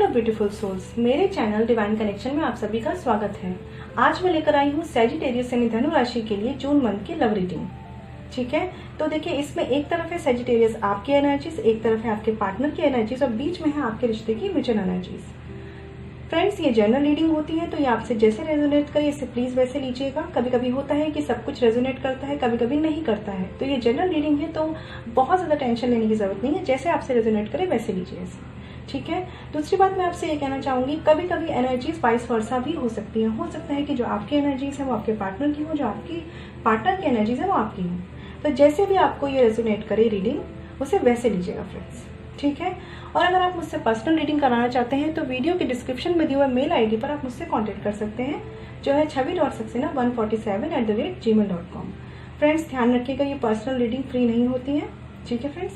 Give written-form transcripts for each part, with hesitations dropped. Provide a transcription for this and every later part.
Beautiful souls, मेरे channel divine connection में आप सभी का स्वागत है। आज मैं लेकर आई हूँ सैजिटेरियस यानी धनु राशि के लिए जून मंथ की लव रीडिंग। ठीक है, तो देखिए इसमें एक तरफ है सैजिटेरियस आपकी एनर्जीज, एक तरफ है आपके पार्टनर की एनर्जीज और बीच में है आपके रिश्ते की म्यूचुअल एनर्जीज। फ्रेंड्स, ये जनरल रीडिंग होती है, तो ये आपसे जैसे रेजोनेट करे इसे प्लीज वैसे लीजिएगा। कभी कभी होता है कि सब कुछ रेजोनेट करता है, कभी कभी नहीं करता है, तो ये जनरल रीडिंग है, तो बहुत ज्यादा टेंशन लेने की जरूरत नहीं है। जैसे आपसे रेजोनेट करे वैसे लीजिए इसे। ठीक है, दूसरी बात मैं आपसे ये कहना चाहूंगी, कभी कभी एनर्जीज वाइस वर्सा भी हो सकती है। हो सकता है कि जो आपकी एनर्जीज है वो आपके पार्टनर की हो, जो आपकी पार्टनर की एनर्जीज है वो आपकी हो। तो जैसे भी आपको ये रेजोनेट करे रीडिंग, उसे वैसे लीजिएगा फ्रेंड्स। ठीक है, और अगर आप मुझसे पर्सनल रीडिंग कराना चाहते हैं तो वीडियो के डिस्क्रिप्शन में दिए हुए मेल आईडी पर आप मुझसे कांटेक्ट कर सकते हैं, जो है chavi.saxena147@gmail.com। फ्रेंड्स, ध्यान रखिएगा ये पर्सनल रीडिंग फ्री नहीं होती है। ठीक है फ्रेंड्स,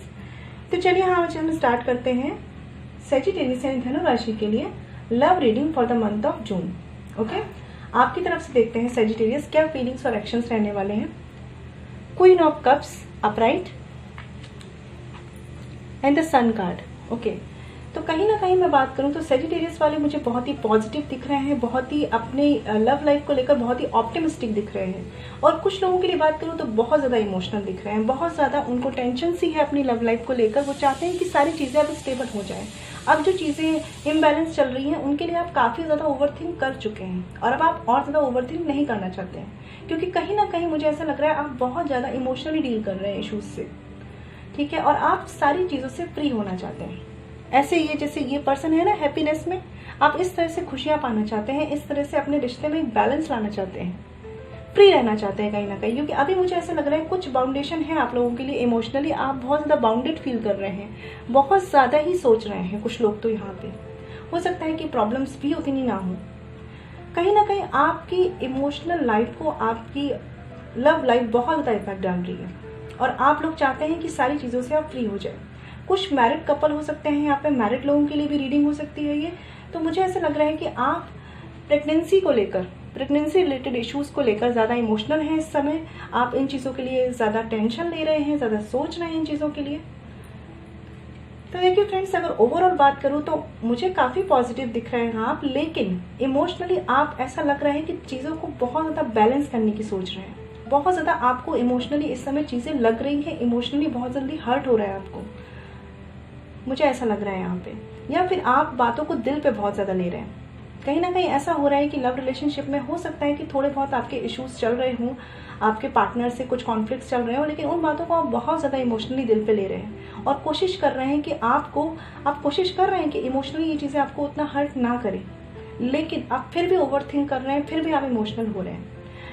तो चलिए हम स्टार्ट करते हैं सैजिटेरियस यानी धनु राशि के लिए love reading for the month of June. Okay, आपकी तरफ से देखते हैं सैजिटेरियस क्या फीलिंग्स और एक्शंस रहने वाले हैं। Queen of cups upright and the sun card. Okay, तो कहीं ना कहीं मैं बात करूं तो सैजिटेरियस वाले मुझे बहुत ही पॉजिटिव दिख रहे हैं, बहुत ही अपने लव लाइफ को लेकर बहुत ही ऑप्टिमिस्टिक दिख रहे हैं। और कुछ लोगों के लिए बात करूं तो बहुत ज़्यादा इमोशनल दिख रहे हैं, बहुत ज़्यादा उनको टेंशन सी है अपनी लव लाइफ को लेकर। वो चाहते हैं कि सारी चीज़ें अब स्टेबल हो जाए। अब जो चीज़ें इम्बैलेंस चल रही हैं उनके लिए आप काफ़ी ज़्यादा ओवरथिंक कर चुके हैं और अब आप और ज़्यादा ओवरथिंक नहीं करना चाहते हैं, क्योंकि कहीं ना कहीं मुझे ऐसा लग रहा है आप बहुत ज़्यादा इमोशनली डील कर रहे हैं इशूज़ से। ठीक है, और आप सारी चीज़ों से फ्री होना चाहते हैं। ऐसे ये जैसे ये पर्सन है ना हैप्पीनेस में, आप इस तरह से खुशियाँ पाना चाहते हैं, इस तरह से अपने रिश्ते में एक बैलेंस लाना चाहते हैं, फ्री रहना चाहते हैं कहीं ना कहीं। क्योंकि अभी मुझे ऐसा लग रहा है कुछ बाउंडेशन है आप लोगों के लिए इमोशनली, आप बहुत ज़्यादा बाउंडेड फील कर रहे हैं, बहुत ज़्यादा ही सोच रहे हैं कुछ लोग। तो यहाँ पे हो सकता है कि प्रॉब्लम्स भी उतनी ना हो। कहीं ना कहीं आपकी इमोशनल लाइफ को आपकी लव लाइफ बहुत ज़्यादा इफेक्ट डाल रही है और आप लोग चाहते हैं कि सारी चीज़ों से आप फ्री हो जाए। कुछ मैरिड कपल हो सकते हैं, यहाँ पे मैरिड लोगों के लिए भी रीडिंग हो सकती है ये। तो मुझे ऐसा लग रहा है कि आप प्रेगनेंसी को लेकर, प्रेगनेंसी रिलेटेड इश्यूज को लेकर ज़्यादा इमोशनल हैं इस समय। आप इन चीज़ों के लिए ज़्यादा टेंशन ले रहे हैं, ज़्यादा सोच रहे हैं इन चीज़ों के लिए। तो देखिए फ्रेंड्स, अगर ओवरऑल बात करूँ तो मुझे काफ़ी पॉजिटिव दिख रहे हैं आप, लेकिन इमोशनली आप ऐसा लग रहा है कि चीज़ों को बहुत ज़्यादा बैलेंस करने की सोच रहे हैं। बहुत ज़्यादा आपको इमोशनली इस समय चीज़ें लग रही हैं, इमोशनली बहुत जल्दी हर्ट हो रहा है आपको, मुझे ऐसा लग रहा है यहाँ पे। या फिर आप बातों को दिल पे बहुत ज़्यादा ले रहे हैं। कहीं ना कहीं ऐसा हो रहा है कि लव रिलेशनशिप में हो सकता है कि थोड़े बहुत आपके इश्यूज चल रहे हों, आपके पार्टनर से कुछ कॉन्फ्लिक्ट्स चल रहे हो, लेकिन उन बातों को आप बहुत ज़्यादा इमोशनली दिल पे ले रहे हैं और कोशिश कर रहे हैं कि आप कोशिश कर रहे हैं कि इमोशनली ये चीज़ें आपको उतना हर्ट ना करें, लेकिन आप फिर भी ओवर थिंक कर रहे हैं, फिर भी आप इमोशनल हो रहे हैं।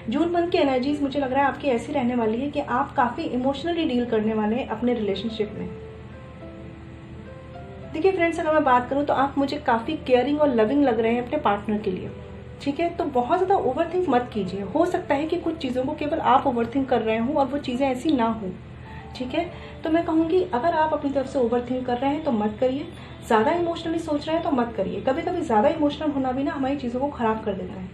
जून मंथ की एनर्जीज मुझे लग रहा है आपकी ऐसी रहने वाली है कि आप काफ़ी इमोशनली डील करने वाले हैं अपने रिलेशनशिप में। देखिए फ्रेंड्स, अगर मैं बात करूं तो आप मुझे काफ़ी केयरिंग और लविंग लग रहे हैं अपने पार्टनर के लिए। ठीक है, तो बहुत ज़्यादा ओवरथिंक मत कीजिए। हो सकता है कि कुछ चीज़ों को केवल आप ओवरथिंक कर रहे हो और वो चीज़ें ऐसी ना हो। ठीक है, तो मैं कहूँगी अगर आप अपनी तरफ से ओवरथिंक कर रहे हैं तो मत करिए, ज़्यादा इमोशनली सोच रहे हैं तो मत करिए। कभी कभी ज़्यादा इमोशनल होना भी ना हमारी चीज़ों को ख़राब कर देता है।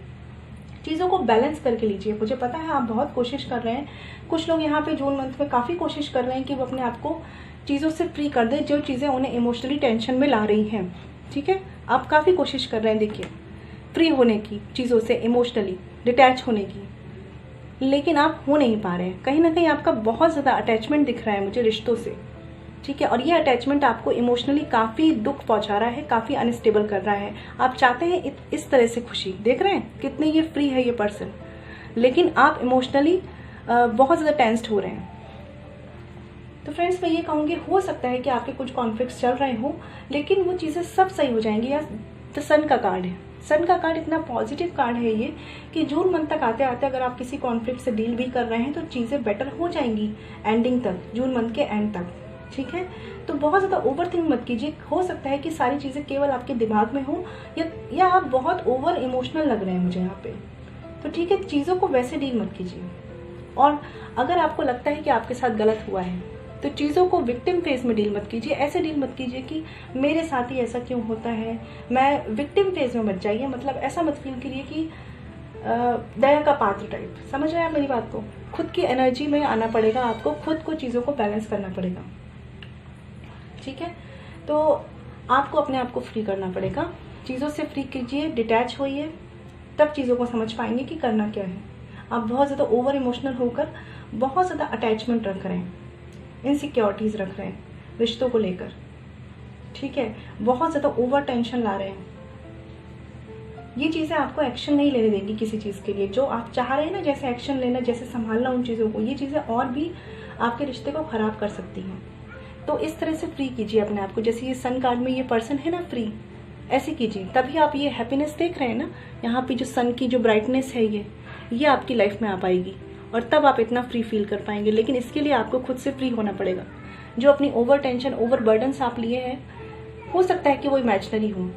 चीज़ों को बैलेंस करके लीजिए। मुझे पता है आप बहुत कोशिश कर रहे हैं, कुछ लोग यहाँ पे जून मंथ में काफ़ी कोशिश कर रहे हैं कि वो अपने आप को चीज़ों से फ्री कर दे जो चीज़ें उन्हें इमोशनली टेंशन में ला रही हैं। ठीक है, आप काफ़ी कोशिश कर रहे हैं देखिए फ्री होने की, चीज़ों से इमोशनली डिटैच होने की, लेकिन आप हो नहीं पा रहे हैं। कहीं ना कहीं आपका बहुत ज़्यादा अटैचमेंट दिख रहा है मुझे रिश्तों से। ठीक है, और ये अटैचमेंट आपको इमोशनली काफ़ी दुख पहुंचा रहा है, काफ़ी अनस्टेबल कर रहा है। आप चाहते हैं इस तरह से खुशी, देख रहे हैं कितने ये फ्री है ये पर्सन, लेकिन आप इमोशनली बहुत ज़्यादा टेंस्ड हो रहे हैं। तो फ्रेंड्स, मैं ये कहूँगी हो सकता है कि आपके कुछ कॉन्फ्लिक्ट्स चल रहे हों, लेकिन वो चीज़ें सब सही हो जाएंगी। या द सन का कार्ड है, सन का कार्ड इतना पॉजिटिव कार्ड है ये कि जून मंथ तक आते आते अगर आप किसी कॉन्फ्लिक्ट से डील भी कर रहे हैं तो चीज़ें बेटर हो जाएंगी एंडिंग तक, जून मंथ के एंड तक। ठीक है, तो बहुत ज़्यादा ओवरथिंक मत कीजिए। हो सकता है कि सारी चीज़ें केवल आपके दिमाग में हो या आप बहुत ओवर इमोशनल लग रहे हैं मुझे यहाँ पे। तो ठीक है, चीज़ों को वैसे डील मत कीजिए। और अगर आपको लगता है कि आपके साथ गलत हुआ है तो चीज़ों को विक्टिम फेज में डील मत कीजिए। ऐसे डील मत कीजिए कि मेरे साथ ही ऐसा क्यों होता है, मैं विक्टिम फेज में मत जाइए। मतलब ऐसा मत फील करिए कि दया का पात्र टाइप। समझ रहे हैं आप मेरी बात को? खुद की एनर्जी में आना पड़ेगा आपको, खुद को चीज़ों को बैलेंस करना पड़ेगा। ठीक है, तो आपको अपने आप को फ्री करना पड़ेगा। चीज़ों से फ्री कीजिए, डिटैच होइए, तब चीज़ों को समझ पाएंगे कि करना क्या है। आप बहुत ज़्यादा ओवर इमोशनल होकर बहुत ज़्यादा अटैचमेंट रख रहे हैं, इनसिक्योरिटीज़ रख रहे हैं रिश्तों को लेकर, ठीक है, बहुत ज़्यादा ओवर टेंशन ला रहे हैं। ये चीज़ें आपको एक्शन नहीं लेने देंगी किसी चीज़ के लिए। जो आप चाह रहे हैं ना, जैसे एक्शन लेना, जैसे संभालना उन चीज़ों को, ये चीज़ें और भी आपके रिश्ते को ख़राब कर सकती हैं। तो इस तरह से फ्री कीजिए अपने आप को। जैसे ये सन कार्ड में ये पर्सन है ना, फ्री, ऐसे कीजिए, तभी आप ये हैप्पीनेस देख रहे हैं ना, यहाँ पे जो सन की जो ब्राइटनेस है ये आपकी लाइफ में आ पाएगी और तब आप इतना फ्री फील कर पाएंगे। लेकिन इसके लिए आपको खुद से फ्री होना पड़ेगा। जो अपनी ओवर टेंशन, ओवर बर्डन्स आप लिए हैं, हो सकता है कि वो इमेजिनरी हो,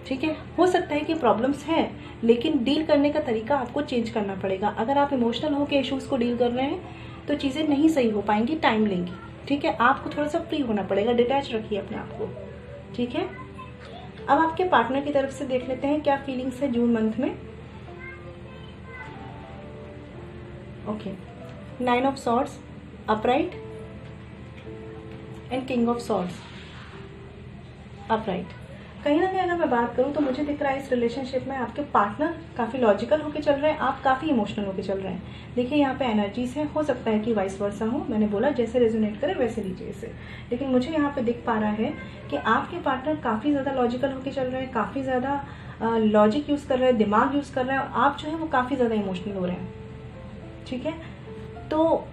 ठीक है, हो सकता है कि प्रॉब्लम्स हैं, लेकिन डील करने का तरीका आपको चेंज करना पड़ेगा। अगर आप इमोशनल होकर इश्यूज़ को डील कर रहे हैं तो चीज़ें नहीं सही हो पाएंगी, टाइम लेंगी, ठीक है। आपको थोड़ा सा फ्री होना पड़ेगा, डिटैच रखिए अपने आप को, ठीक है। अब आपके पार्टनर की तरफ से देख लेते हैं क्या फीलिंग्स है जून मंथ में। Okay, 9 of swords upright and king of swords upright. कहीं ना कहीं अगर मैं बात करूं तो मुझे दिख रहा है इस रिलेशनशिप में आपके पार्टनर काफ़ी लॉजिकल होके चल रहे हैं, आप काफ़ी इमोशनल होके चल रहे हैं। देखिए यहाँ पे एनर्जीज है, हो सकता है कि वाइस वर्सा हो, मैंने बोला जैसे रेजोनेट करे वैसे लीजिए इसे। लेकिन मुझे यहाँ पे दिख पा रहा है कि आपके पार्टनर काफ़ी ज़्यादा लॉजिकल होके चल रहे हैं, काफ़ी ज़्यादा लॉजिक यूज़ कर रहे हैं, दिमाग यूज़ कर रहे हैं, और आप जो है वो काफ़ी ज़्यादा इमोशनल हो रहे हैं, ठीक है। तो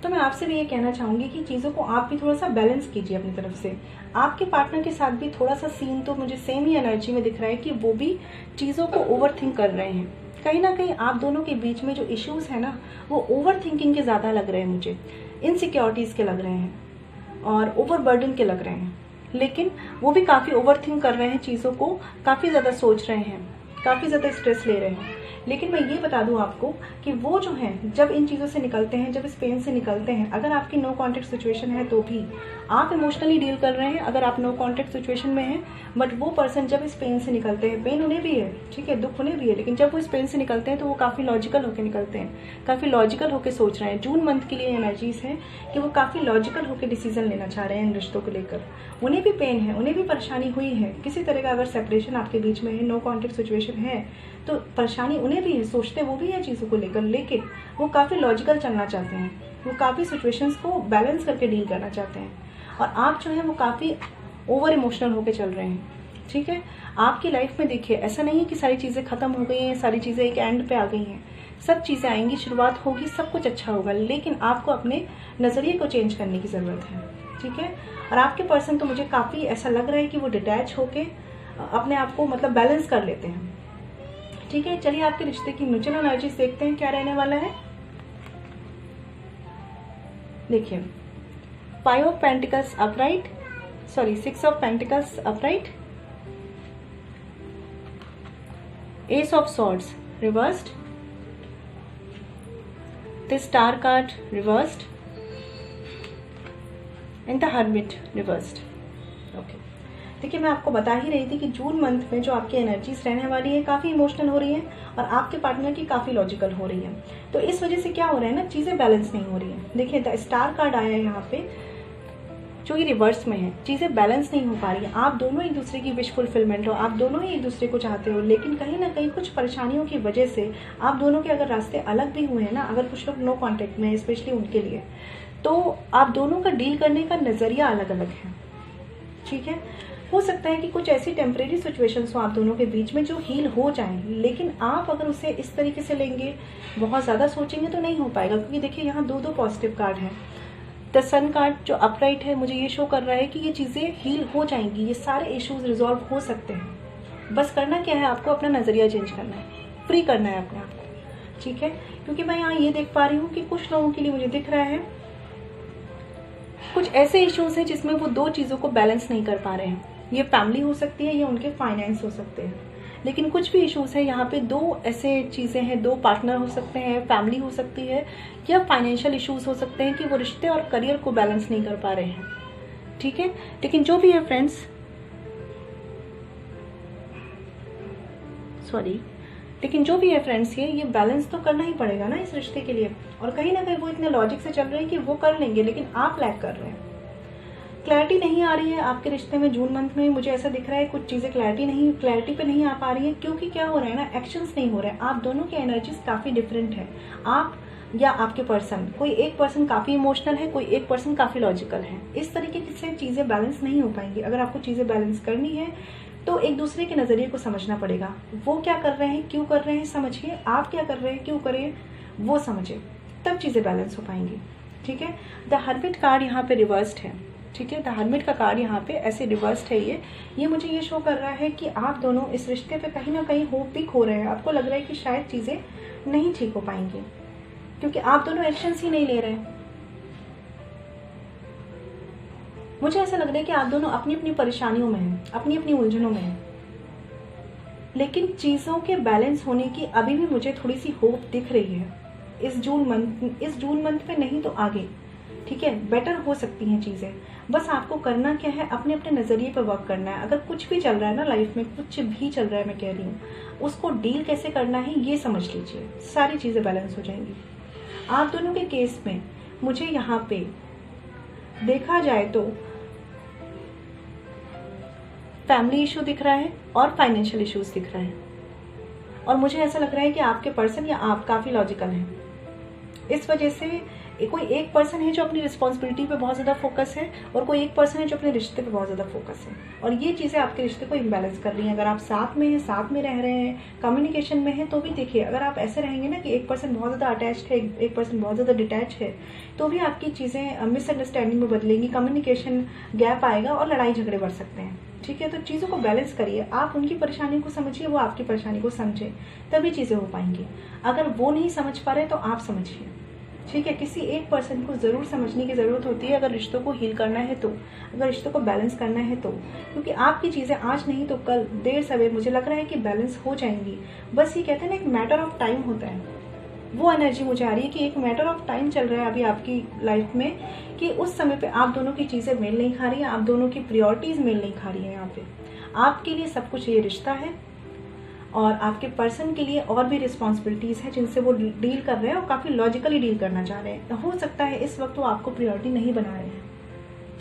मैं आपसे भी ये कहना चाहूँगी कि चीज़ों को आप भी थोड़ा सा बैलेंस कीजिए अपनी तरफ से। आपके पार्टनर के साथ भी थोड़ा सा सीन तो मुझे सेम ही एनर्जी में दिख रहा है कि वो भी चीज़ों को ओवर थिंक कर रहे हैं। कहीं ना कहीं आप दोनों के बीच में जो इश्यूज़ है ना, वो ओवर थिंकिंग के ज़्यादा लग रहे हैं मुझे, इनसिक्योरिटीज़ के लग रहे हैं और ओवर बर्डन के लग रहे हैं। लेकिन वो भी काफ़ी ओवर थिंक कर रहे हैं, चीज़ों को काफ़ी ज़्यादा सोच रहे हैं, काफ़ी ज़्यादा स्ट्रेस ले रहे हैं। लेकिन मैं ये बता दूं आपको कि वो जो हैं, जब इन चीज़ों से निकलते हैं, जब इस पेन से निकलते हैं, अगर आपकी नो कॉन्टेक्ट सिचुएशन है तो भी आप इमोशनली डील कर रहे हैं, अगर आप नो कॉन्टेक्ट सिचुएशन में हैं, बट वो पर्सन जब इस पेन से निकलते हैं, पेन उन्हें भी है, ठीक है, दुख उन्हें भी है, लेकिन जब वो इस पेन से निकलते हैं तो वो काफ़ी लॉजिकल होकर निकलते हैं, काफ़ी लॉजिकल होकर सोच रहे हैं। जून मंथ के लिए एनर्जीज है कि वो काफ़ी लॉजिकल होकर डिसीजन लेना चाह रहे हैं इन रिश्तों को लेकर। उन्हें भी पेन है, उन्हें भी परेशानी हुई है किसी तरह का, अगर सेपरेशन आपके बीच में है, नो कॉन्टेक्ट सिचुएशन है, तो परेशानी उन्हें भी है, सोचते वो भी है चीज़ों को लेकर, लेकिन वो काफ़ी लॉजिकल चलना चाहते हैं, वो काफ़ी सिचुएशंस को बैलेंस करके डील करना चाहते हैं। और आप जो है वो काफ़ी ओवर इमोशनल होकर चल रहे हैं, ठीक है। आपकी लाइफ में देखिए ऐसा नहीं है कि सारी चीज़ें ख़त्म हो गई हैं, सारी चीज़ें एक एंड पे आ गई हैं, सब चीज़ें आएंगी, शुरुआत होगी, सब कुछ अच्छा होगा, लेकिन आपको अपने नज़रिए को चेंज करने की ज़रूरत है, ठीक है। और आपके पर्सन तो मुझे काफ़ी ऐसा लग रहा है कि वो डिटैच होके अपने आप को मतलब बैलेंस कर लेते हैं, ठीक है। चलिए आपके रिश्ते की म्यूचुअल एनर्जीज देखते हैं क्या रहने वाला है। देखिए 5 of pentacles upright, sorry 6 of pentacles upright, S of swords reversed, the star card reversed and the hermit reversed. Okay, देखिए मैं आपको बता ही रही थी कि जून मंथ में जो आपकी एनर्जीज रहने वाली है काफ़ी इमोशनल हो रही है और आपके पार्टनर की काफ़ी लॉजिकल हो रही है। तो इस वजह से क्या हो रहा है ना, चीज़ें बैलेंस नहीं हो रही है। देखिए द स्टार कार्ड आया है यहाँ पे, जो ये रिवर्स में है, चीज़ें बैलेंस नहीं हो पा रही है। आप दोनों एक दूसरे की विश फुलफिलमेंट हो, आप दोनों ही एक दूसरे को चाहते हो, लेकिन कहीं ना कहीं कुछ परेशानियों की वजह से आप दोनों के अगर रास्ते अलग भी हुए हैं ना, अगर कुछ लोग नो कॉन्टेक्ट में, स्पेशली उनके लिए, तो आप दोनों का डील करने का नज़रिया अलग अलग है, ठीक है। हो सकता है कि कुछ ऐसी टेम्परेरी सिचुएशंस हो आप दोनों के बीच में जो हील हो जाएं, लेकिन आप अगर उसे इस तरीके से लेंगे, बहुत ज़्यादा सोचेंगे तो नहीं हो पाएगा। क्योंकि देखिए यहाँ दो पॉजिटिव कार्ड हैं। द सन कार्ड जो अपराइट है मुझे ये शो कर रहा है कि ये चीज़ें हील हो जाएंगी, ये सारे इश्यूज रिजॉल्व हो सकते हैं। बस करना क्या है, आपको अपना नज़रिया चेंज करना है, फ्री करना है अपने आप को, ठीक है। क्योंकि मैं यहाँ ये देख पा रही हूँ कि कुछ लोगों के लिए मुझे दिख रहा है कुछ ऐसे इश्यूज हैं जिसमें वो दो चीज़ों को बैलेंस नहीं कर पा रहे हैं। ये फैमिली हो सकती है या उनके फाइनेंस हो सकते हैं, लेकिन कुछ भी इश्यूज है यहाँ पे, दो ऐसे चीज़ें हैं, दो पार्टनर हो सकते हैं, फैमिली हो सकती है या फाइनेंशियल इश्यूज हो सकते हैं कि वो रिश्ते और करियर को बैलेंस नहीं कर पा रहे हैं, ठीक है। लेकिन जो भी है फ्रेंड्स, ये बैलेंस तो करना ही पड़ेगा ना इस रिश्ते के लिए। और कहीं ना कहीं वो इतने लॉजिक से चल रहे हैं कि वो कर लेंगे, लेकिन आप लैग कर रहे हैं। क्लैरिटी नहीं आ रही है आपके रिश्ते में जून मंथ में। मुझे ऐसा दिख रहा है कुछ चीज़ें क्लैरिटी पे नहीं आ पा रही है, क्योंकि क्या हो रहा है ना, एक्शंस नहीं हो रहे हैं। आप दोनों की एनर्जीज काफ़ी डिफरेंट है। आप या आपके पर्सन, कोई एक पर्सन काफ़ी इमोशनल है, कोई एक पर्सन काफ़ी लॉजिकल है। इस तरीके से चीज़ें बैलेंस नहीं हो पाएंगी। अगर आपको चीज़ें बैलेंस करनी है तो एक दूसरे के नज़रिए को समझना पड़ेगा। वो क्या कर रहे हैं, क्यों कर रहे हैं, समझिए। आप क्या कर रहे हैं, क्यों करें, वो समझिए, तब चीज़ें बैलेंस हो पाएंगी। ठीक है। द हर्मिट कार्ड यहाँ पे रिवर्स्ड है। ठीक है, द हर्मिट का कार्ड यहाँ पे ऐसे रिवर्स्ड है। ये मुझे ये शो कर रहा है कि आप दोनों इस रिश्ते पे कहीं ना कहीं होप भी खो रहे हैं। आपको लग रहा है कि शायद चीज़ें नहीं ठीक हो पाएंगी, क्योंकि आप दोनों एक्शंस ही नहीं ले रहे हैं। मुझे ऐसा लग रहा है कि आप दोनों अपनी अपनी परेशानियों में हैं, अपनी अपनी उलझनों में हैं, लेकिन चीज़ों के बैलेंस होने की अभी भी मुझे थोड़ी सी होप दिख रही है। इस जून मंथ में नहीं तो आगे, ठीक है, बेटर हो सकती हैं चीज़ें। बस आपको करना क्या है, अपने अपने नज़रिए पर वर्क करना है। अगर कुछ भी चल रहा है ना लाइफ में, कुछ भी चल रहा है, मैं कह रही हूँ, उसको डील कैसे करना है ये समझ लीजिए, सारी चीज़ें बैलेंस हो जाएंगी। आप दोनों के केस में मुझे यहाँ पे देखा जाए तो फैमिली इशू दिख रहा है और फाइनेंशियल इश्यूज दिख रहा है, और मुझे ऐसा लग रहा है कि आपके पर्सन या आप काफ़ी लॉजिकल हैं। इस वजह से कोई एक पर्सन है जो अपनी रिस्पॉन्सिबिलिटी पे बहुत ज़्यादा फोकस है, और कोई एक पर्सन है जो अपने रिश्ते पे बहुत ज़्यादा फोकस है, और ये चीज़ें आपके रिश्ते को इम्बैलेंस कर रही हैं। अगर आप साथ में हैं, साथ में रह रहे हैं, कम्युनिकेशन में हैं, तो भी देखिए, अगर आप ऐसे रहेंगे ना कि एक पर्सन बहुत ज़्यादा अटैच्ड है, एक पर्सन बहुत ज़्यादा डिटैच है, तो भी आपकी चीज़ें मिसअंडरस्टैंडिंग में बदलेंगी, कम्युनिकेशन गैप आएगा और लड़ाई झगड़े बढ़ सकते हैं। ठीक है, तो चीज़ों को बैलेंस करिए। आप उनकी परेशानी को समझिए, वो आपकी परेशानी को समझे, तभी चीज़ें हो पाएंगी। अगर वो नहीं समझ पा रहे तो आप समझिए। ठीक है, किसी एक पर्सन को ज़रूर समझने की ज़रूरत होती है अगर रिश्तों को हील करना है तो, अगर रिश्तों को बैलेंस करना है तो, क्योंकि आपकी चीज़ें आज नहीं तो कल, देर सवेर, मुझे लग रहा है कि बैलेंस हो जाएंगी। बस ये कहते हैं ना, एक मैटर ऑफ टाइम होता है। वो एनर्जी मुझे आ रही है कि एक मैटर ऑफ टाइम चल रहा है अभी आपकी लाइफ में, कि उस समय पे आप दोनों की चीज़ें मेल नहीं खा रही हैं, आप दोनों की प्रायोरिटीज़ मेल नहीं खा रही हैं। यहाँ पे आपके लिए सब कुछ ये रिश्ता है, और आपके पर्सन के लिए और भी रिस्पॉन्सिबिलिटीज़ हैं जिनसे वो डील कर रहे हैं, और काफ़ी लॉजिकली डील करना चाह रहे हैं। हो सकता है इस वक्त वो आपको प्रायोरिटी नहीं बना रहे हैं।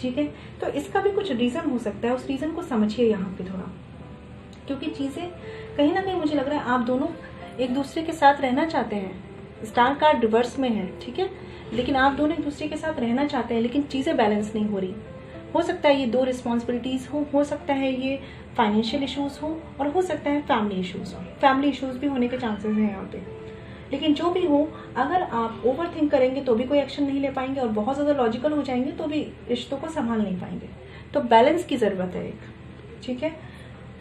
ठीक है, तो इसका भी कुछ रीज़न हो सकता है, उस रीज़न को समझिए यहाँ पे थोड़ा, क्योंकि चीज़ें कहीं ना कहीं मुझे लग रहा है आप दोनों एक दूसरे के साथ रहना चाहते हैं। स्टार कार्ड रिवर्स में है, ठीक है, लेकिन आप दोनों एक दूसरे के साथ रहना चाहते हैं, लेकिन चीज़ें बैलेंस नहीं हो रही। हो सकता है ये दो रिस्पॉन्सिबिलिटीज़ हो सकता है ये फाइनेंशियल इश्यूज हो, और हो सकता है फैमिली इश्यूज हो। फैमिली इश्यूज भी होने के चांसेस हैं यहाँ पे। लेकिन जो भी हो, अगर आप ओवर थिंक करेंगे तो भी कोई एक्शन नहीं ले पाएंगे, और बहुत ज़्यादा लॉजिकल हो जाएंगे तो भी रिश्तों को संभाल नहीं पाएंगे। तो बैलेंस की ज़रूरत है एक, ठीक है,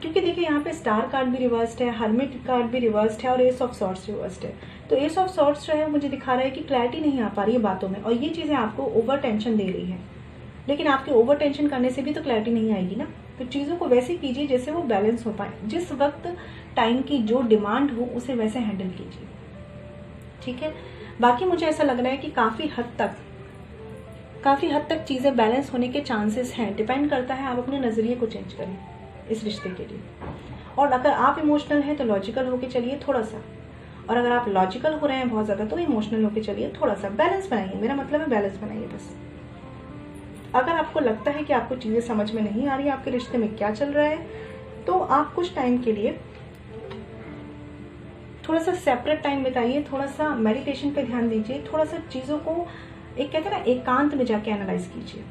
क्योंकि देखिए यहाँ पे स्टार कार्ड भी रिवर्स्ड है, हर्मिट कार्ड भी रिवर्स्ड है, और एस ऑफ सॉर्ड्स रिवर्स्ड है। तो एस ऑफ सॉर्ड्स जो है मुझे दिखा रहा है कि क्लैरिटी नहीं आ पा रही है बातों में, और ये चीज़ें आपको ओवर टेंशन दे रही है। लेकिन आपके ओवर टेंशन करने से भी तो क्लैरिटी नहीं आएगी ना। तो चीज़ों को वैसे कीजिए जैसे वो बैलेंस हो पाए, जिस वक्त टाइम की जो डिमांड हो उसे वैसे हैंडल कीजिए। ठीक है, बाकी मुझे ऐसा लग रहा है कि काफ़ी हद तक चीज़ें बैलेंस होने के चांसेस हैं। डिपेंड करता है आप अपने नज़रिए को चेंज करें इस रिश्ते के लिए। और अगर आप इमोशनल हैं तो लॉजिकल होके चलिए थोड़ा सा, और अगर आप लॉजिकल हो रहे हैं बहुत ज़्यादा तो इमोशनल होके चलिए थोड़ा सा। बैलेंस बनाइए, मेरा मतलब है बैलेंस बनाइए बस। अगर आपको लगता है कि आपको चीज़ें समझ में नहीं आ रही, आपके रिश्ते में क्या चल रहा है, तो आप कुछ टाइम के लिए थोड़ा सा सेपरेट टाइम बिताइए, थोड़ा सा मेडिटेशन पे ध्यान दीजिए, थोड़ा सा चीज़ों को एक कहते हैं ना एकांत में जाके एनालाइज कीजिए।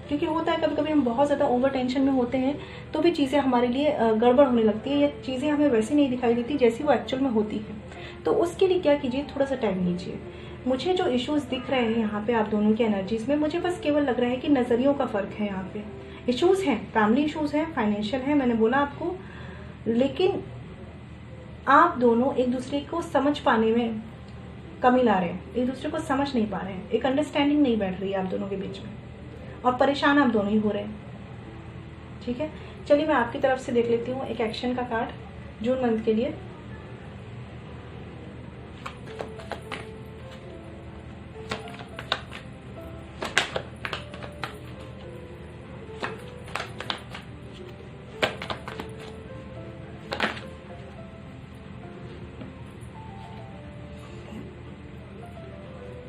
क्योंकि होता है कभी कभी हम बहुत ज़्यादा ओवर टेंशन में होते हैं तो भी चीज़ें हमारे लिए गड़बड़ होने लगती है, या चीज़ें हमें वैसी नहीं दिखाई देती जैसी वो एक्चुअल में होती है। तो उसके लिए क्या कीजिए, थोड़ा सा टाइम लीजिए। मुझे जो इश्यूज़ दिख रहे हैं यहाँ पे आप दोनों की एनर्जीज में, मुझे बस केवल लग रहा है कि नज़रियों का फ़र्क है। यहाँ पे इश्यूज़ हैं, फैमिली इश्यूज़ हैं, फाइनेंशियल है, मैंने बोला आपको, लेकिन आप दोनों एक दूसरे को समझ पाने में कमी ला रहे हैं, एक दूसरे को समझ नहीं पा रहे हैं, एक अंडरस्टैंडिंग नहीं बैठ रही है आप दोनों के बीच में, और परेशान आप दोनों ही हो रहे हैं। ठीक है, चलिए मैं आपकी तरफ से देख लेती हूँ एक एक्शन का कार्ड जून मंथ के लिए।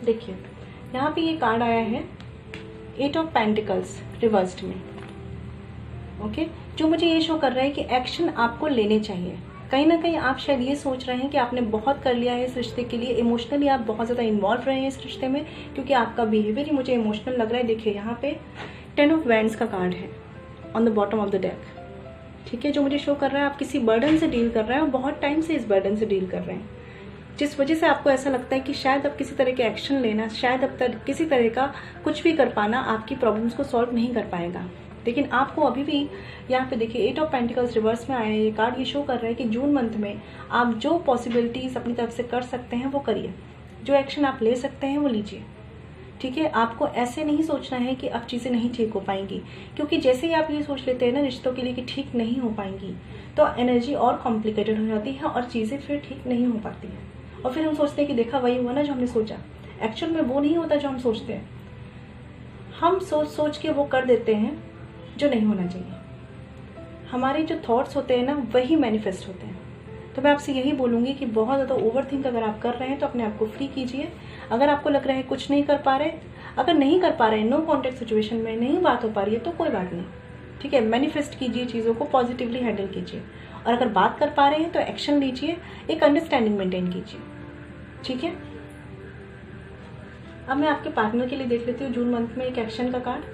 देखिए यहाँ पे ये कार्ड आया है 8 ऑफ पेंटिकल्स रिवर्स्ड में। ओके, जो मुझे ये शो कर रहा है कि एक्शन आपको लेने चाहिए। कहीं ना कहीं आप शायद ये सोच रहे हैं कि आपने बहुत कर लिया है इस रिश्ते के लिए, इमोशनली आप बहुत ज़्यादा इन्वॉल्व रहे हैं इस रिश्ते में, क्योंकि आपका बिहेवियर ही मुझे इमोशनल लग रहा है। देखिए यहाँ पे 10 ऑफ वैंड्स का कार्ड है on the bottom of the deck. ठीक है, जो मुझे शो कर रहा है आप किसी बर्डन से डील कर रहे हैं और बहुत टाइम से इस बर्डन से डील कर रहे हैं, जिस वजह से आपको ऐसा लगता है कि शायद अब किसी तरह के एक्शन लेना, शायद अब तक किसी तरह का कुछ भी कर पाना आपकी प्रॉब्लम्स को सॉल्व नहीं कर पाएगा। लेकिन आपको अभी भी यहाँ पे देखिए 8 ऑफ पेंटिकल्स रिवर्स में आया है ये कार्ड। ये शो कर रहा है कि जून मंथ में आप जो पॉसिबिलिटीज अपनी तरफ से कर सकते हैं वो करिए, जो एक्शन आप ले सकते हैं वो लीजिए। ठीक है, आपको ऐसे नहीं सोचना है कि अब चीज़ें नहीं ठीक हो पाएंगी, क्योंकि जैसे ही आप ये सोच लेते हैं ना रिश्तों के लिए कि ठीक नहीं हो पाएंगी, तो एनर्जी और कॉम्प्लिकेटेड हो जाती है और चीज़ें फिर ठीक नहीं हो पाती हैं। और फिर हम सोचते हैं कि देखा वही हुआ ना जो हमने सोचा। एक्चुअल में वो नहीं होता जो हम सोचते हैं, हम सोच सोच के वो कर देते हैं जो नहीं होना चाहिए। हमारे जो थॉट्स होते हैं ना वही मैनिफेस्ट होते हैं। तो मैं आपसे यही बोलूँगी कि बहुत ज़्यादा ओवरथिंक अगर आप कर रहे हैं तो अपने आप को फ्री कीजिए। अगर आपको लग रहा है कुछ नहीं कर पा रहे, अगर नहीं कर पा रहे हैं, नो कॉन्टेक्ट सिचुएशन में नहीं बात हो पा रही है तो कोई बात नहीं। ठीक है, मैनिफेस्ट कीजिए, चीज़ों को पॉजिटिवली हैंडल कीजिए। और अगर बात कर पा रहे हैं तो एक्शन लीजिए, एक अंडरस्टैंडिंग मेंटेन कीजिए। ठीक है, अब मैं आपके पार्टनर के लिए देख लेती हूँ जून मंथ में एक एक्शन का कार्ड।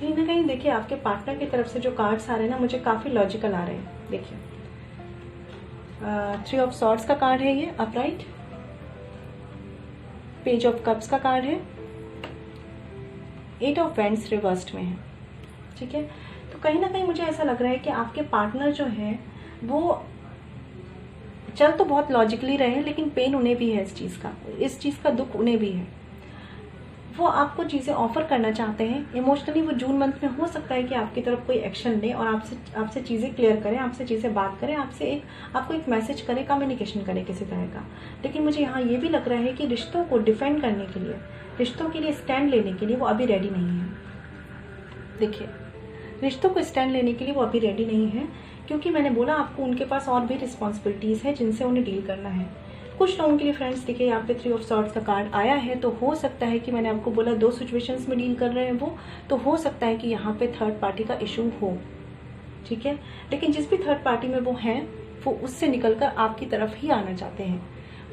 कहीं ना कहीं देखिए आपके पार्टनर की तरफ से जो कार्ड्स आ रहे हैं ना मुझे काफ़ी लॉजिकल आ रहे हैं। देखिए 3 ऑफ सॉर्ड्स का कार्ड है ये अपराइट, पेज ऑफ कप्स का कार्ड है, 8 ऑफ वैंड्स रिवर्स्ड में है। ठीक है, तो कहीं ना कहीं मुझे ऐसा लग रहा है कि आपके पार्टनर जो है वो चल तो बहुत लॉजिकली रहे हैं, लेकिन पेन उन्हें भी है इस चीज़ का दुख उन्हें भी है। वो आपको चीज़ें ऑफर करना चाहते हैं इमोशनली। वो जून मंथ में हो सकता है कि आपकी तरफ कोई एक्शन ले और आपसे चीज़ें क्लियर करें, आपसे चीज़ें बात करें, आपको एक मैसेज करे, कम्युनिकेशन करे किसी तरह का। लेकिन मुझे यहाँ ये भी लग रहा है कि रिश्तों को डिफेंड करने के लिए, रिश्तों के लिए स्टैंड लेने के लिए वो अभी रेडी नहीं है। देखिए रिश्तों को स्टैंड लेने के लिए वो अभी रेडी नहीं है, क्योंकि मैंने बोला आपको उनके पास और भी रिस्पॉन्सिबिलिटीज़ है जिनसे उन्हें डील करना है। कुछ लोगों के लिए फ्रेंड्स देखिए यहाँ पे 3 ऑफ सॉर्ड्स का कार्ड आया है, तो हो सकता है कि मैंने आपको बोला 2 सिचुएशंस में डील कर रहे हैं वो, तो हो सकता है कि यहाँ पे थर्ड पार्टी का इशू हो। ठीक है, लेकिन जिस भी थर्ड पार्टी में वो हैं वो उससे निकलकर आपकी तरफ ही आना चाहते हैं।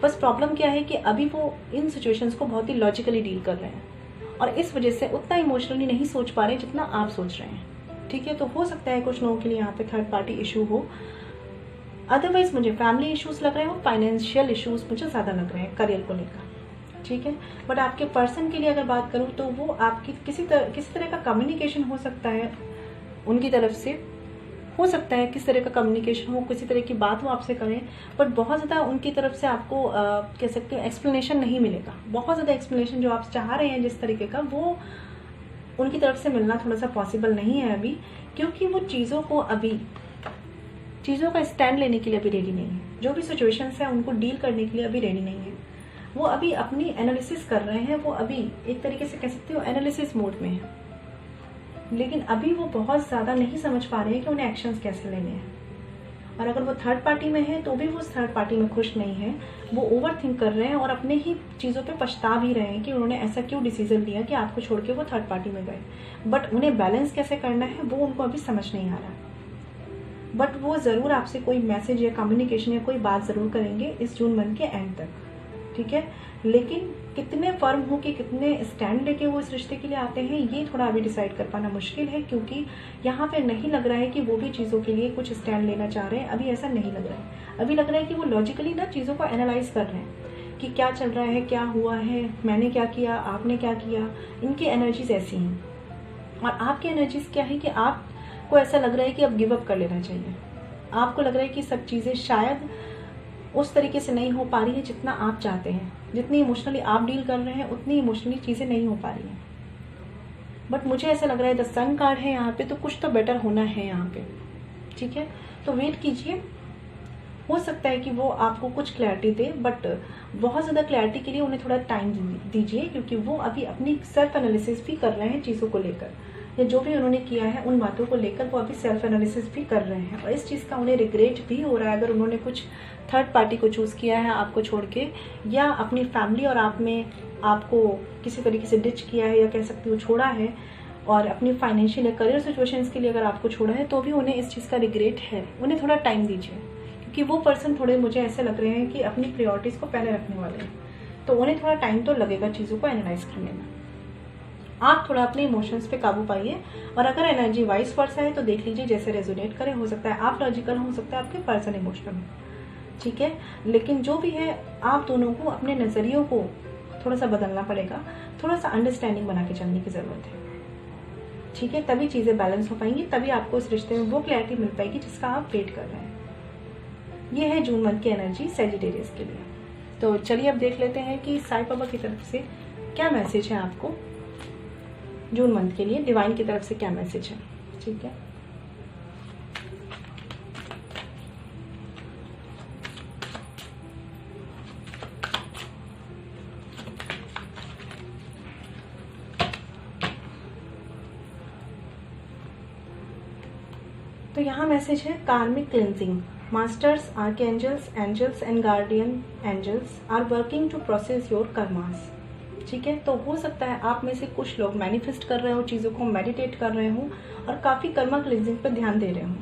बस प्रॉब्लम क्या है कि अभी वो इन सिचुएशंस को बहुत ही लॉजिकली डील कर रहे हैं और इस वजह से उतना इमोशनली नहीं सोच पा रहे जितना आप सोच रहे हैं। ठीक है, तो हो सकता है कुछ लोगों के लिए यहाँ पे थर्ड पार्टी इशू हो। अदरवाइज मुझे फैमिली इश्यूज लग रहे हैं और फाइनेंशियल इश्यूज मुझे ज़्यादा लग रहे हैं करियर को लेकर। ठीक है, बट आपके पर्सन के लिए अगर बात करूँ तो वो आपकी किसी तरह का कम्युनिकेशन हो सकता है उनकी तरफ से, हो सकता है किस तरह का कम्युनिकेशन हो, किसी तरह की बात वो आपसे करें, बट बहुत ज़्यादा उनकी तरफ से आपको कह सकते हो एक्सप्लेनेशन नहीं मिलेगा। बहुत ज़्यादा एक्सप्लेनेशन जो आप चाह रहे हैं जिस तरीके का, वो उनकी तरफ से मिलना थोड़ा सा पॉसिबल नहीं है अभी, क्योंकि वो चीज़ों का स्टैंड लेने के लिए अभी रेडी नहीं है। जो भी सिचुएशंस है उनको डील करने के लिए अभी रेडी नहीं है। वो अभी अपनी एनालिसिस कर रहे हैं, वो अभी एक तरीके से कह सकते हो एनालिसिस मोड में है, लेकिन अभी वो बहुत ज़्यादा नहीं समझ पा रहे हैं कि उन्हें एक्शंस कैसे लेने हैं। और अगर वो थर्ड पार्टी में है तो भी वो उस थर्ड पार्टी में खुश नहीं है, वो ओवर थिंक कर रहे हैं और अपने ही चीज़ों पे पछता भी रहे हैं कि उन्होंने ऐसा क्यों डिसीजन लिया कि आपको छोड़ के वो थर्ड पार्टी में गए। बट उन्हें बैलेंस कैसे करना है वो उनको अभी समझ नहीं आ रहा। बट वो ज़रूर आपसे कोई मैसेज या कम्युनिकेशन या कोई बात ज़रूर करेंगे इस जून मंथ के एंड तक। ठीक है, लेकिन कितने फर्म हो कि कितने स्टैंड लेके वो इस रिश्ते के लिए आते हैं ये थोड़ा अभी डिसाइड कर पाना मुश्किल है, क्योंकि यहाँ पे नहीं लग रहा है कि वो भी चीज़ों के लिए कुछ स्टैंड लेना चाह रहे हैं। अभी ऐसा नहीं लग रहा है। अभी लग रहा है कि वो लॉजिकली ना चीज़ों को एनालाइज कर रहे हैं कि क्या चल रहा है, क्या हुआ है, मैंने क्या किया, आपने क्या किया। इनकी एनर्जीज ऐसी हैं और आपकी एनर्जीज क्या है कि आपको ऐसा लग रहा है कि अब गिव अप कर लेना चाहिए। आपको लग रहा है कि सब चीज़ें शायद उस तरीके से नहीं हो पा रही है जितना आप चाहते हैं। जितनी इमोशनली आप डील कर रहे हैं उतनी इमोशनली चीज़ें नहीं हो पा रही हैं। बट मुझे ऐसा लग रहा है द सन कार्ड है यहाँ पे, तो कुछ तो बेटर होना है यहाँ पे। ठीक है, तो वेट कीजिए, हो सकता है कि वो आपको कुछ क्लैरिटी दे, बट बहुत ज़्यादा क्लैरिटी के लिए उन्हें थोड़ा टाइम दीजिए, क्योंकि वो अभी अपनी सेल्फ एनालिसिस भी कर रहे हैं चीज़ों को लेकर। या जो भी उन्होंने किया है उन बातों को लेकर वो अभी सेल्फ एनालिसिस भी कर रहे हैं और इस चीज़ का उन्हें रिग्रेट भी हो रहा है अगर उन्होंने कुछ थर्ड पार्टी को चूज़ किया है आपको छोड़ के, या अपनी फैमिली और आप में आपको किसी तरीके से डिच किया है या कह सकती हूँ छोड़ा है, और अपनी फाइनेंशियल या करियर सिचुएशंस के लिए अगर आपको छोड़ा है तो भी उन्हें इस चीज़ का रिग्रेट है। उन्हें थोड़ा टाइम दीजिए क्योंकि वो पर्सन थोड़े मुझे ऐसे लग रहे हैं कि अपनी प्रायोरिटीज़ को पहले रखने वाले हैं, तो उन्हें थोड़ा टाइम तो लगेगा चीज़ों को एनालाइज करने में। आप थोड़ा अपने इमोशंस पे काबू पाइए और अगर एनर्जी वाइस वर्सा है तो देख लीजिए जैसे रेजोनेट करे। हो सकता है आप लॉजिकल, हो सकता है आपके पर्सन इमोशनल हो, ठीक है। लेकिन जो भी है आप दोनों को अपने नज़रियों को थोड़ा सा बदलना पड़ेगा, थोड़ा सा अंडरस्टैंडिंग बना के चलने की ज़रूरत है, ठीक है। तभी चीज़ें बैलेंस हो पाएंगी, तभी आपको इस रिश्ते में वो क्लैरिटी मिल पाएगी जिसका आप वेट कर रहे हैं। ये है जून मंथ की एनर्जी सैजिटेरियस के लिए। तो चलिए अब देख लेते हैं कि साईं बाबा की तरफ से क्या मैसेज है आपको जून मंथ के लिए, डिवाइन की तरफ से क्या मैसेज है, ठीक है। तो यहाँ मैसेज है karmic cleansing. Masters, archangels, angels and guardian angels are working to process your karmas, ठीक है। तो हो सकता है आप में से कुछ लोग मैनिफेस्ट कर रहे हो, चीज़ों को मेडिटेट कर रहे हो और काफ़ी कर्मा क्लिंजिंग पर ध्यान दे रहे हो।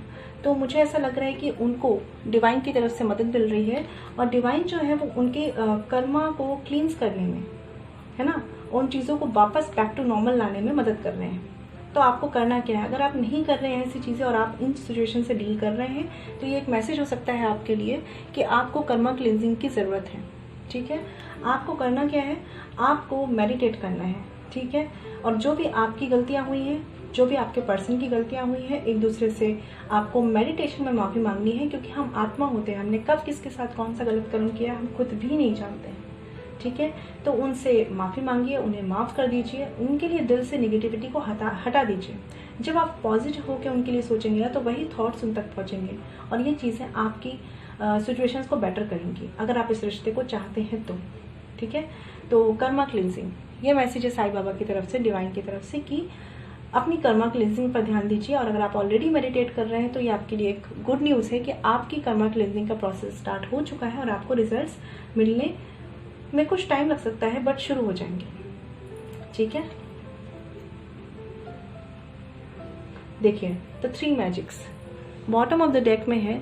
तो मुझे ऐसा लग रहा है कि उनको डिवाइन की तरफ से मदद मिल रही है और डिवाइन जो है वो उनके कर्मा को क्लींस करने में, है ना, उन चीज़ों को वापस बैक टू नॉर्मल लाने में मदद कर रहे हैं। तो आपको करना क्या है, अगर आप नहीं कर रहे हैं ऐसी चीज़ें और आप इन सिचुएशन से डील कर रहे हैं तो ये एक मैसेज हो सकता है आपके लिए कि आपको कर्मा क्लिंजिंग की ज़रूरत है, ठीक है। आपको करना क्या है, आपको मेडिटेट करना है, ठीक है। और जो भी आपकी गलतियाँ हुई हैं, जो भी आपके पर्सन की गलतियाँ हुई हैं, एक दूसरे से आपको मेडिटेशन में माफ़ी मांगनी है क्योंकि हम आत्मा होते हैं, हमने कब किसके साथ कौन सा गलत कर्म किया हम खुद भी नहीं जानते हैं, ठीक है। तो उनसे माफ़ी मांगिए, उन्हें माफ़ कर दीजिए, उनके लिए दिल से निगेटिविटी को हटा दीजिए। जब आप पॉजिटिव होकर उनके लिए सोचेंगे ना तो वही थॉट्स उन तक पहुँचेंगे और ये चीज़ें आपकी सिचुएशंस को बेटर करेंगी अगर आप इस रिश्ते को चाहते हैं तो, ठीक है। तो कर्मा क्लिंजिंग, ये मैसेज है साईं बाबा की तरफ से, डिवाइन की तरफ से कि अपनी कर्मा क्लिंजिंग पर ध्यान दीजिए। और अगर आप ऑलरेडी मेडिटेट कर रहे हैं तो ये आपके लिए एक गुड न्यूज़ है कि आपकी कर्मा क्लिंजिंग का प्रोसेस स्टार्ट हो चुका है और आपको रिजल्ट्स मिलने में कुछ टाइम लग सकता है बट शुरू हो जाएंगे, ठीक है। देखिए the 3 magics bottom of the deck में है,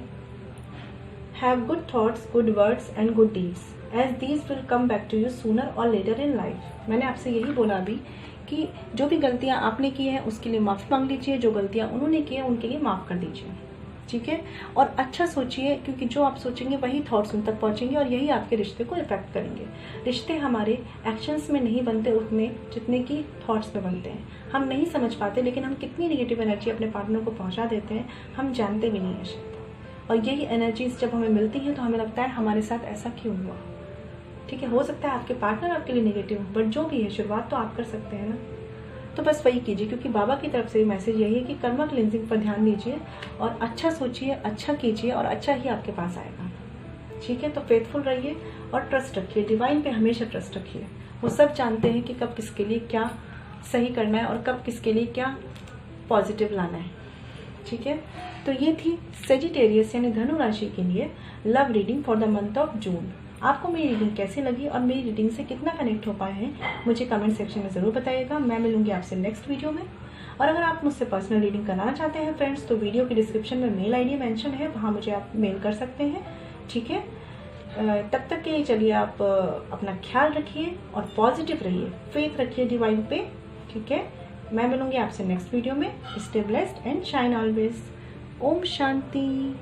have good thoughts, good words and good deeds as these will come back to you sooner or later in life. मैंने आपसे यही बोला अभी कि जो भी गलतियां आपने की हैं उसके लिए माफ़ी मांग लीजिए, जो गलतियां उन्होंने की हैं उनके लिए माफ़ कर दीजिए, ठीक है। और अच्छा सोचिए क्योंकि जो आप सोचेंगे वही थॉट्स उन तक पहुंचेंगे और यही आपके रिश्ते को इफेक्ट करेंगे। रिश्ते हमारे एक्शंस में नहीं बनते उतने जितने कि थॉट्स में बनते हैं। हम नहीं समझ पाते लेकिन हम कितनी नेगेटिव एनर्जी अपने पार्टनर को पहुंचा देते हैं हम जानते भी नहीं है शायद। और यही एनर्जीज जब हमें मिलती हैं तो हमें लगता है हमारे साथ ऐसा क्यों हुआ, ठीक है। हो सकता है आपके पार्टनर आपके लिए नेगेटिव हो बट जो भी है शुरुआत तो आप कर सकते हैं ना। तो बस वही कीजिए क्योंकि बाबा की तरफ से मैसेज यही है कि कर्मा क्लिंजिंग पर ध्यान दीजिए और अच्छा सोचिए, अच्छा कीजिए और अच्छा ही आपके पास आएगा, ठीक है। तो फेथफुल रहिए और ट्रस्ट रखिए, डिवाइन पे हमेशा ट्रस्ट रखिए। वो सब जानते हैं कि कब किसके लिए क्या सही करना है और कब किसके लिए क्या पॉजिटिव लाना है, ठीक है। तो ये थी सेजिटेरियस यानी धनु राशि के लिए love reading for the month of June. आपको मेरी रीडिंग कैसी लगी और मेरी रीडिंग से कितना कनेक्ट हो पाए हैं मुझे कमेंट सेक्शन में ज़रूर बताइएगा। मैं मिलूंगी आपसे नेक्स्ट वीडियो में। और अगर आप मुझसे पर्सनल रीडिंग कराना चाहते हैं फ्रेंड्स तो वीडियो के डिस्क्रिप्शन में मेल आईडी मेंशन है, वहाँ मुझे आप मेल कर सकते हैं, ठीक है। तब तक के लिए चलिए आप अपना ख्याल रखिए और पॉजिटिव रहिए, फेथ रखिए डिवाइन पे, ठीक है। मैं मिलूंगी आपसे नेक्स्ट वीडियो में। Stay blessed and shine always. ओम शांति।